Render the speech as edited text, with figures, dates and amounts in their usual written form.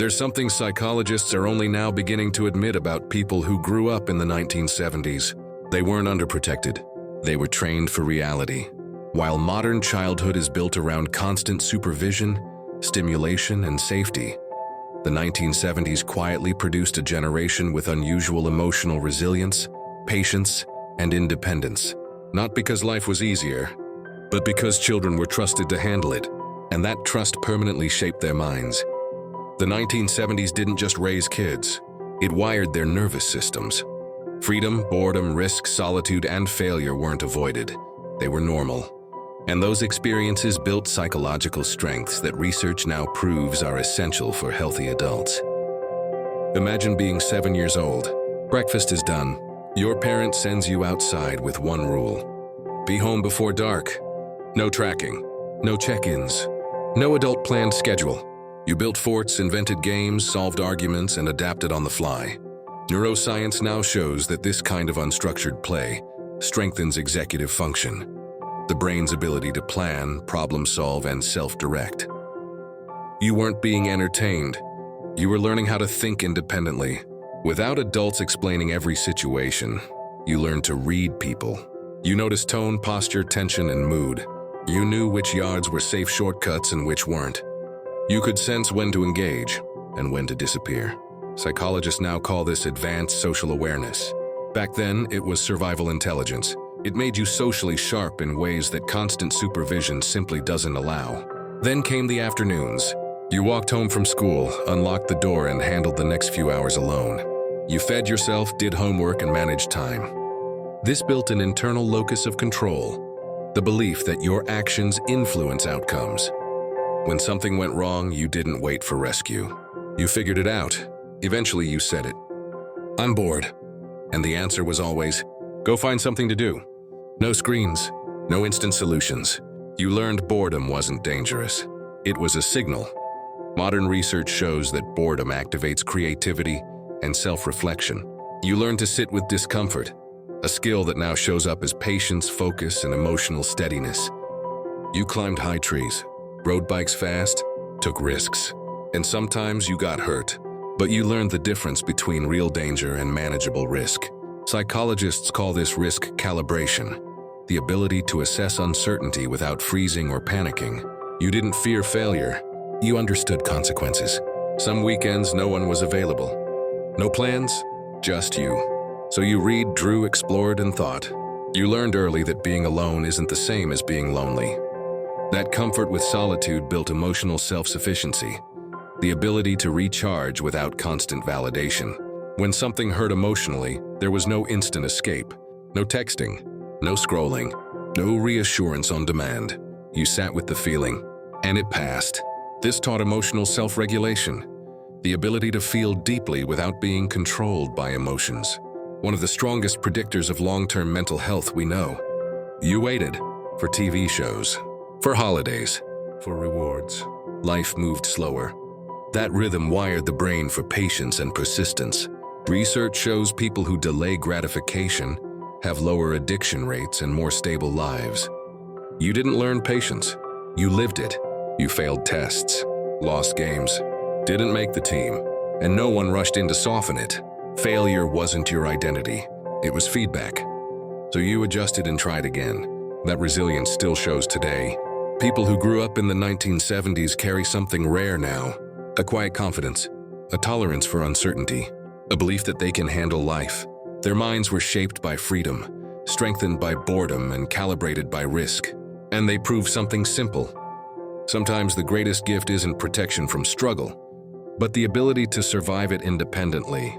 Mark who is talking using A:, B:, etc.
A: There's something psychologists are only now beginning to admit about people who grew up in the 1970s. They weren't underprotected. They were trained for reality. While modern childhood is built around constant supervision, stimulation, and safety, the 1970s quietly produced a generation with unusual emotional resilience, patience, and independence. Not because life was easier, but because children were trusted to handle it, and that trust permanently shaped their minds. The 1970s didn't just raise kids, it wired their nervous systems. Freedom, boredom, risk, solitude, and failure weren't avoided. They were normal. And those experiences built psychological strengths that research now proves are essential for healthy adults. Imagine being 7 years old. Breakfast is done. Your parent sends you outside with one rule: be home before dark. No tracking, no check-ins, no adult planned schedule. You built forts, invented games, solved arguments, and adapted on the fly. Neuroscience now shows that this kind of unstructured play strengthens executive function, the brain's ability to plan, problem solve, and self-direct. You weren't being entertained. You were learning how to think independently. Without adults explaining every situation, you learned to read people. You noticed tone, posture, tension, and mood. You knew which yards were safe shortcuts and which weren't. You could sense when to engage and when to disappear. Psychologists now call this advanced social awareness. Back then, it was survival intelligence. It made you socially sharp in ways that constant supervision simply doesn't allow. Then came the afternoons. You walked home from school, unlocked the door, and handled the next few hours alone. You fed yourself, did homework, and managed time. This built an internal locus of control, the belief that your actions influence outcomes. When something went wrong, you didn't wait for rescue. You figured it out. Eventually, you said it. "I'm bored." And the answer was always, "Go find something to do." No screens, no instant solutions. You learned boredom wasn't dangerous. It was a signal. Modern research shows that boredom activates creativity and self-reflection. You learned to sit with discomfort, a skill that now shows up as patience, focus, and emotional steadiness. You climbed high trees, rode bikes fast, took risks, and sometimes you got hurt. But you learned the difference between real danger and manageable risk. Psychologists call this risk calibration, the ability to assess uncertainty without freezing or panicking. You didn't fear failure, you understood consequences. Some weekends, no one was available. No plans, just you. So you read, drew, explored, and thought. You learned early that being alone isn't the same as being lonely. That comfort with solitude built emotional self-sufficiency, the ability to recharge without constant validation. When something hurt emotionally, there was no instant escape, no texting, no scrolling, no reassurance on demand. You sat with the feeling, and it passed. This taught emotional self-regulation, the ability to feel deeply without being controlled by emotions. One of the strongest predictors of long-term mental health we know. You waited for TV shows, for holidays, for rewards. Life moved slower. That rhythm wired the brain for patience and persistence. Research shows people who delay gratification have lower addiction rates and more stable lives. You didn't learn patience. You lived it. You failed tests, lost games, didn't make the team, and no one rushed in to soften it. Failure wasn't your identity. It was feedback. So you adjusted and tried again. That resilience still shows today. People who grew up in the 1970s carry something rare now. A quiet confidence, a tolerance for uncertainty, a belief that they can handle life. Their minds were shaped by freedom, strengthened by boredom, and calibrated by risk. And they prove something simple. Sometimes the greatest gift isn't protection from struggle, but the ability to survive it independently.